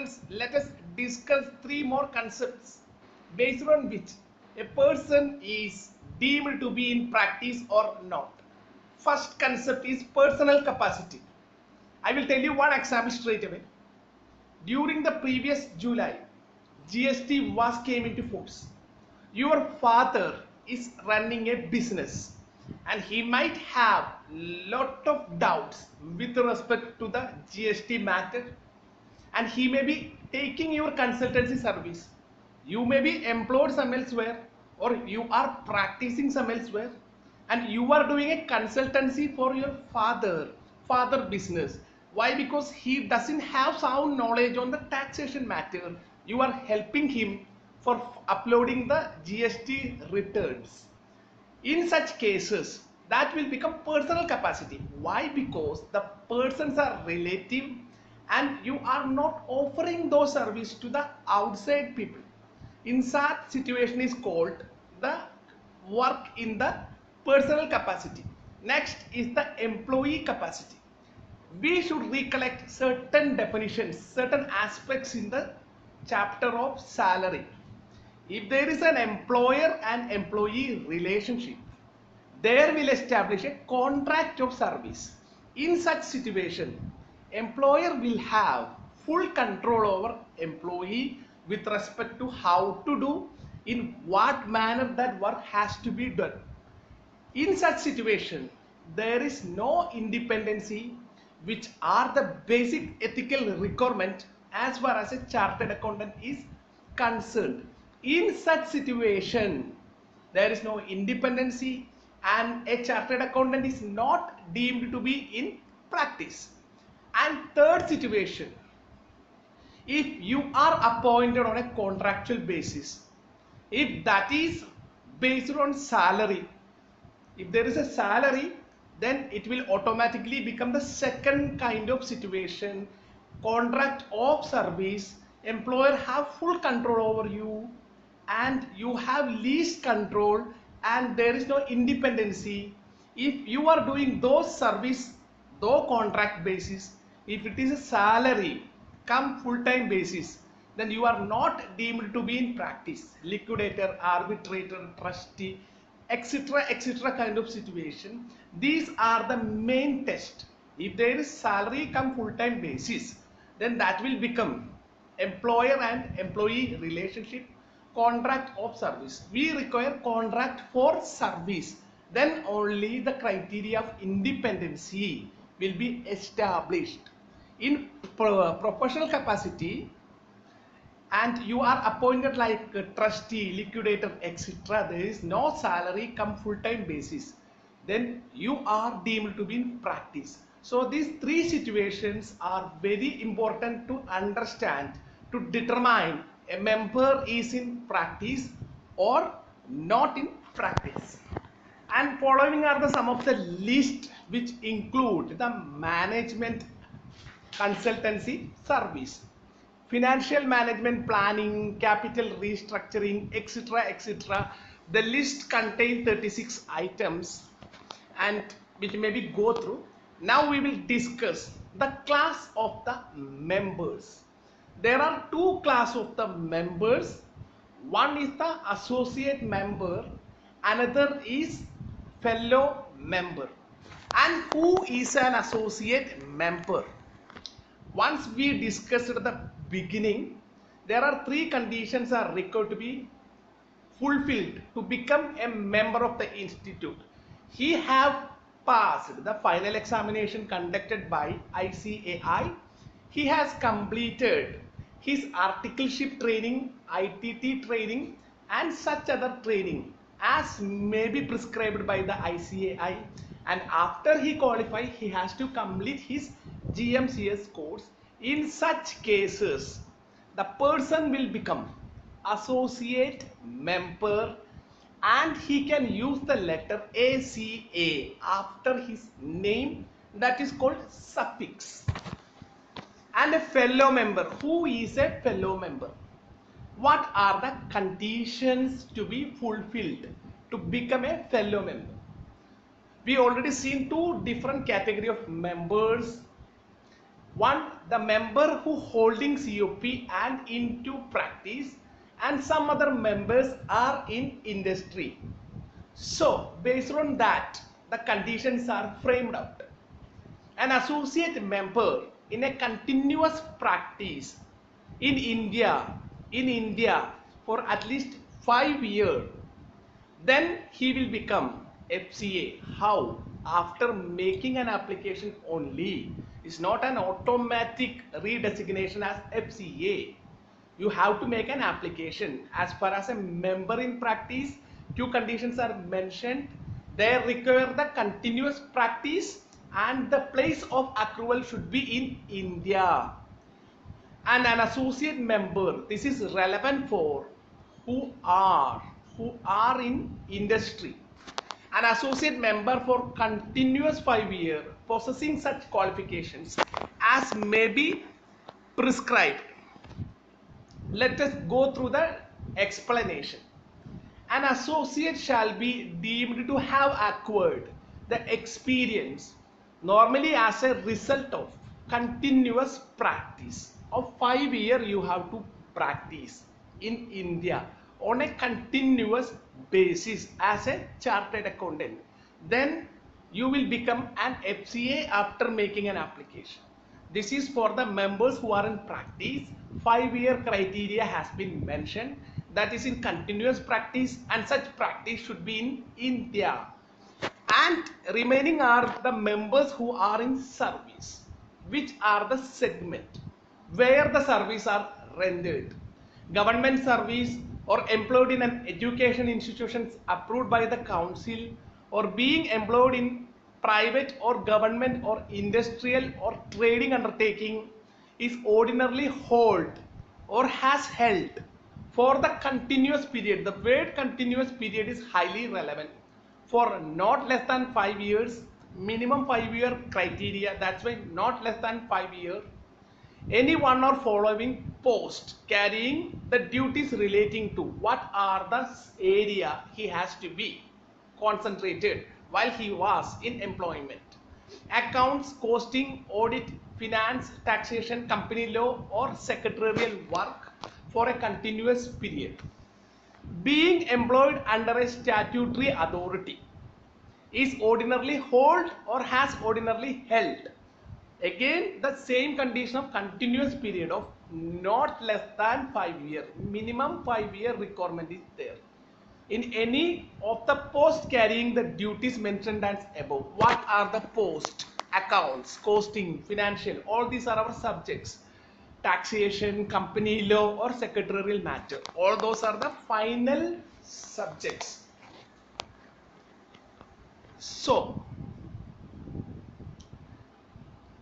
students, let us discuss three more concepts based on which a person is deemed to be in practice or not. First concept is personal capacity. I will tell you one example straight away. During the previous July, GST was came into force. Your father is running a business and he might have lot of doubts with respect to the GST matter, and he may be taking your consultancy service. You may be employed some elsewhere, or you are practicing some elsewhere, and you are doing a consultancy for your father business. Why? Because he doesn't have sound knowledge on the taxation matter. You are helping him for uploading the GST returns. In such cases, that will become personal capacity. Why? Because the persons are relative and you are not offering those service to the outside people. In such situation is called the work in the personal capacity. Next is the employee capacity. We should recollect certain definitions, certain aspects in the chapter of salary. If there is an employer and employee relationship, there will establish a contract of service. In such situation, employer will have full control over employee with respect to how to do, in what manner that work has to be done. In such situation, there is no independency, which are the basic ethical requirement as far as a chartered accountant is concerned. In such situation, there is no independency and a chartered accountant is not deemed to be in practice. And third situation, if you are appointed on a contractual basis, if that is based on salary, if there is a salary, then it will automatically become the second kind of situation. Contract of service, employer have full control over you and you have least control and there is no independency. If you are doing those service, though contract basis, if it is a salary come full-time basis, then you are not deemed to be in practice. Liquidator, arbitrator, trustee, etc kind of situation. These are the main test. If there is salary come full-time basis, then that will become employer and employee relationship. Contract of service, we require contract for service, then only the criteria of independency will be established. In professional capacity, and you are appointed like a trustee, liquidator, etc., there is no salary come full-time basis, then you are deemed to be in practice. So these three situations are very important to understand to determine a member is in practice or not in practice. And following are the some of the list which include the management consultancy service, financial management planning, capital restructuring, etc. The list contains 36 items and which may be go through. Now we will discuss the class of the members. There are two classes of the members. One is the associate member, another is fellow member. And who is an associate member? Once we discussed at the beginning, there are three conditions are required to be fulfilled to become a member of the institute. He have passed the final examination conducted by ICAI. He has completed his articleship training, ITT training and such other training as may be prescribed by the ICAI, and after he qualify he has to complete his GMCS course. In such cases, the person will become associate member and he can use the letter ACA after his name, that is called suffix. And a fellow member, who is a fellow member? What are the conditions to be fulfilled to become a fellow member? We already seen two different category of members. One, the member who holding COP and into practice, and some other members are in industry. So based on that, the conditions are framed out. An associate member in a continuous practice in India for at least 5 years, then he will become FCA. How? After making an application only. It's not an automatic redesignation as FCA. You have to make an application. As far as a member in practice, two conditions are mentioned. They require the continuous practice and the place of accrual should be in India. And an associate member, this is relevant for who are in industry. An associate member for continuous 5 years possessing such qualifications as may be prescribed. Let us go through the explanation. An associate shall be deemed to have acquired the experience normally as a result of continuous practice of 5 years. You have to practice in India on a continuous basis as a chartered accountant. Then you will become an FCA after making an application. This is for the members who are in practice. 5-year criteria has been mentioned, that is in continuous practice, and such practice should be in India. And remaining are the members who are in service, which are the segment where the service are rendered. Government service or employed in an education institutions approved by the council, or being employed in private or government or industrial or trading undertaking is ordinarily hold or has held for the continuous period. The word continuous period is highly relevant for not less than 5 years, minimum 5-year criteria. That's why not less than 5 years. Any one or following post carrying the duties relating to what are the area he has to be concentrated while he was in employment. Accounts, costing, audit, finance, taxation, company law or secretarial work for a continuous period. Being employed under a statutory authority is ordinarily hold or has ordinarily held. Again, the same condition of continuous period of not less than 5 years. Minimum 5-year requirement is there. In any of the posts carrying the duties mentioned as above. What are the posts? Accounts, costing, financial, all these are our subjects. Taxation, company law or secretarial matter. All those are the final subjects. So,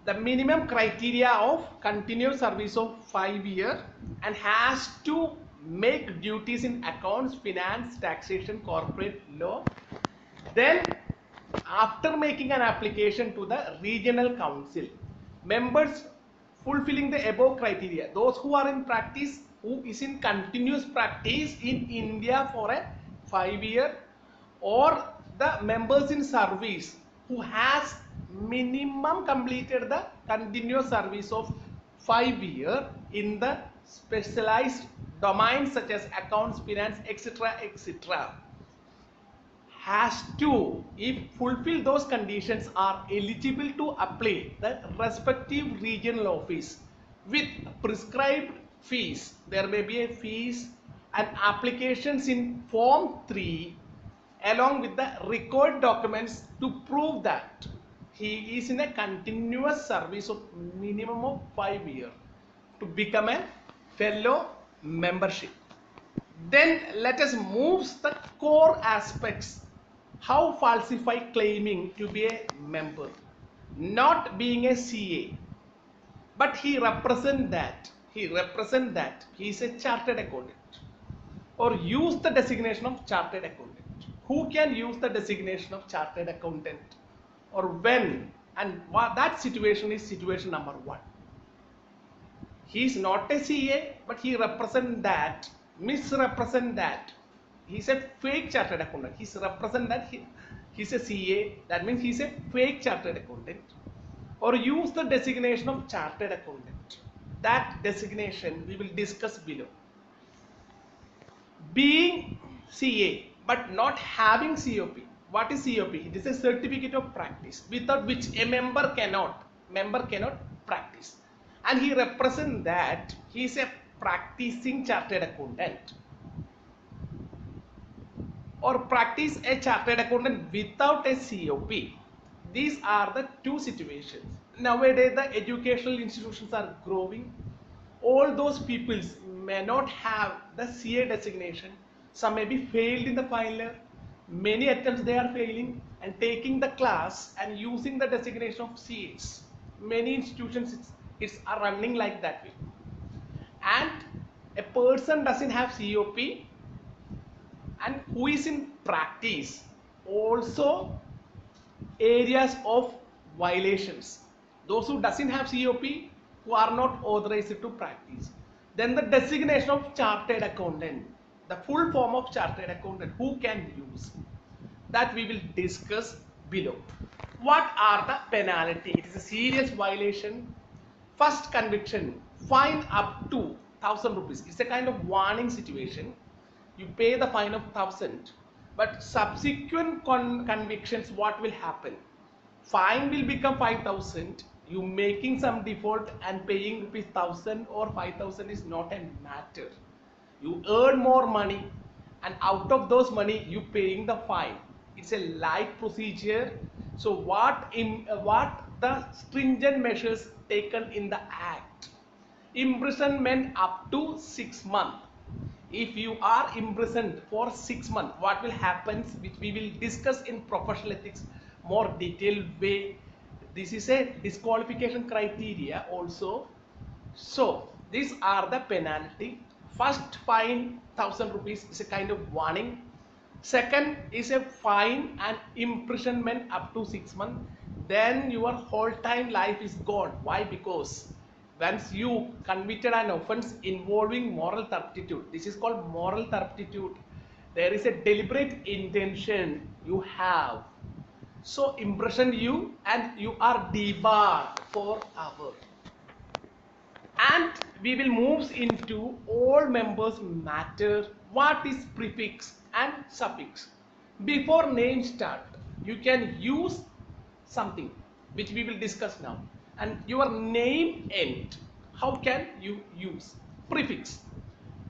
the minimum criteria of continuous service of 5 years and has to make duties in accounts, finance, taxation, corporate law. Then after making an application to the regional council, members fulfilling the above criteria, those who are in practice, who is in continuous practice in India for a 5 year, or the members in service who has minimum completed the continuous service of 5 years in the specialized domains such as accounts, finance, etc., etc., has to, if fulfill those conditions, are eligible to apply the respective regional office with prescribed fees. There may be a fees and applications in form 3 along with the required documents to prove that he is in a continuous service of minimum of 5 years to become a fellow membership. Then let us move the core aspects. How falsify claiming to be a member, not being a CA, but he represent that he is a chartered accountant, or use the designation of chartered accountant. Who can use the designation of chartered accountant, or when, and what that situation is situation number 1. He is not a CA, but he represent that, misrepresent that he's a fake chartered accountant. He's represent that he's a CA. That means he's a fake chartered accountant. or use the designation of chartered accountant. That designation we will discuss below. Being CA but not having COP. What is COP? It is a certificate of practice without which a member cannot practice. And he represents that he is a practicing chartered accountant, or practice a chartered accountant without a COP. These are the two situations. Nowadays, the educational institutions are growing. All those peoples may not have the CA designation. Some may be failed in the final year. Many attempts they are failing and taking the class and using the designation of CAs. Many institutions are running like that way. And a person doesn't have COP and who is in practice also areas of violations. Those who doesn't have COP, who are not authorized to practice. Then the designation of chartered accountant, the full form of chartered accountant, who can use, that we will discuss below. What are the penalty? It is a serious violation. First conviction, fine up to 1,000 rupees. It's a kind of warning situation. You pay the fine of 1,000, but subsequent convictions, what will happen? Fine will become 5,000. You making some default and paying rupees 1,000 or 5,000 is not a matter. You earn more money, and out of those money you paying the fine. It's a light procedure. So what the stringent measures taken in the act? Imprisonment up to 6 months. If you are imprisoned for 6 months, what will happen, which we will discuss in professional ethics more detailed way. This is a disqualification criteria also. So these are the penalty. First fine 1,000 rupees is a kind of warning. Second is a fine and imprisonment up to 6 months. Then your whole time life is gone. Why? Because once you committed an offense involving moral turpitude, this is called moral turpitude. There is a deliberate intention you have. So imprison you and you are debarred forever. And we will move into all members matter. What is prefix and suffix? Before name start, you can use something which we will discuss now. And your name end, how can you use? Prefix.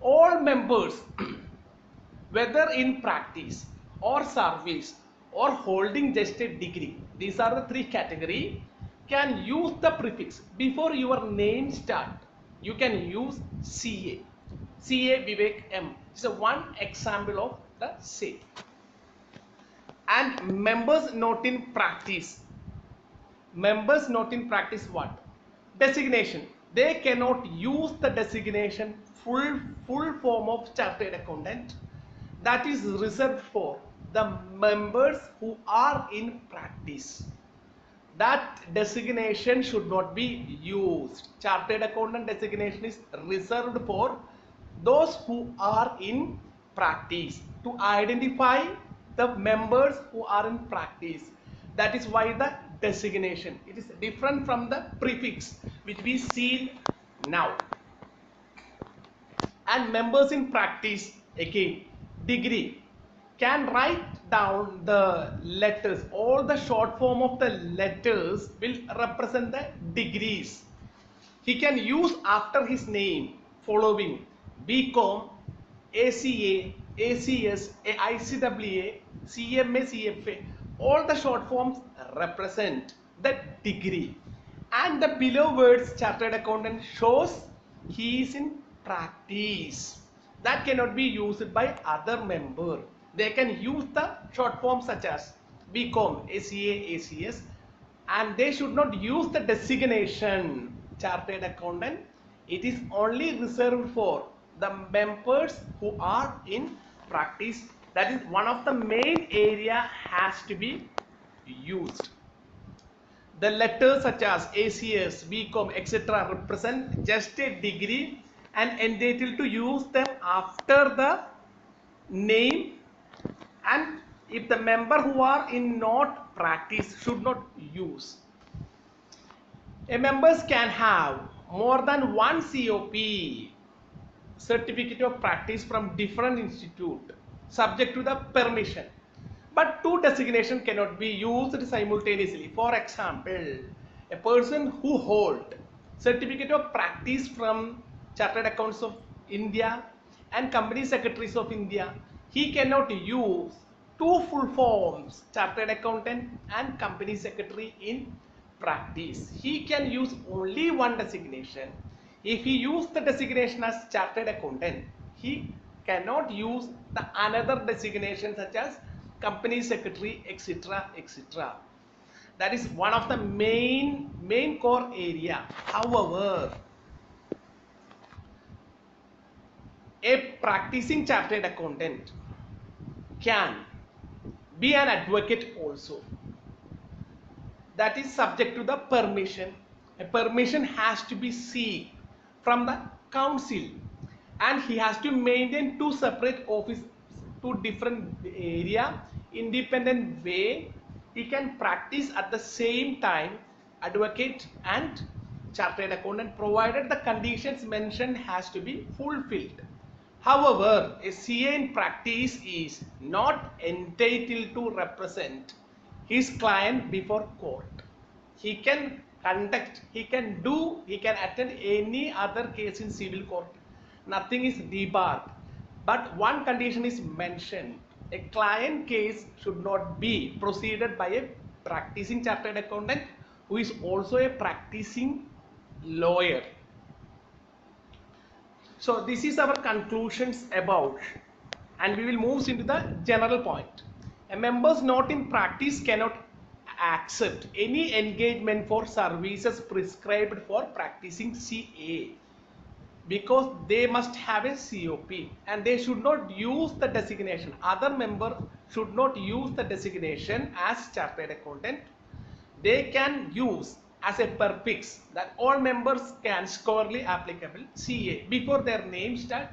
All members whether in practice or service or holding just a degree, these are the three categories, can use the prefix before your name start. You can use CA. CA Vivek M. It's a one example of the same. And members not in practice. Members not in practice what? Designation. They cannot use the designation full form of chartered accountant. That is reserved for the members who are in practice. That designation should not be used. Chartered accountant designation is reserved for those who are in practice, to identify the members who are in practice. That is why the designation, it is different from the prefix which we see now. And members in practice, again, degree, can write down the letters. All the short form of the letters will represent the degrees. He can use after his name following BCom, ACA, ACS, ICWA, CMA, CFA. All the short forms represent the degree. And the below words chartered accountant shows he is in practice. That cannot be used by other member. They can use the short form such as BCom, ACA, ACS, and they should not use the designation chartered accountant. It is only reserved for the members who are in practice. That is one of the main area has to be used. The letters such as ACS, BCom, etc. represent just a degree and entitled to use them after the name, and if the member who are in not practice should not use. A members can have more than one COP, certificate of practice, from different institute subject to the permission, but two designation cannot be used simultaneously. For example, a person who hold certificate of practice from Chartered Accountants of India and Company Secretaries of India, he cannot use two full forms, Chartered Accountant and Company Secretary, in practice. He can use only one designation. If he use the designation as Chartered Accountant, he cannot use the another designation such as Company Secretary, etc., etc. That is one of the main core area. However, a practicing Chartered Accountant can be an advocate also. That is subject to the permission. A permission has to be sought from the council, and he has to maintain two separate offices, two different area, independent way. He can practice at the same time advocate and chartered accountant, provided the conditions mentioned has to be fulfilled. However, a CA in practice is not entitled to represent his client before court. He can conduct, he can attend any other case in civil court. Nothing is debarred. But one condition is mentioned. A client case should not be proceeded by a practicing chartered accountant who is also a practicing lawyer. So this is our conclusions about, and we will move into the general point. A member's not in practice cannot accept any engagement for services prescribed for practicing CA, because they must have a COP, and they should not use the designation. Other member should not use the designation as chartered accountant. They can use as a prefix that all members can squarely applicable CA before their name start,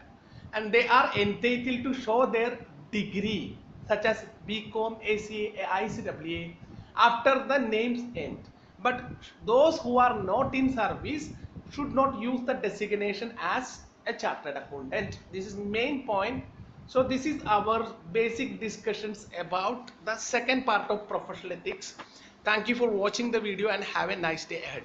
and they are entitled to show their degree such as BCom, ACA, ICAA after the names end. But those who are not in service should not use the designation as a chartered accountant. This is main point. So this is our basic discussions about the second part of professional ethics. Thank you for watching the video and have a nice day ahead.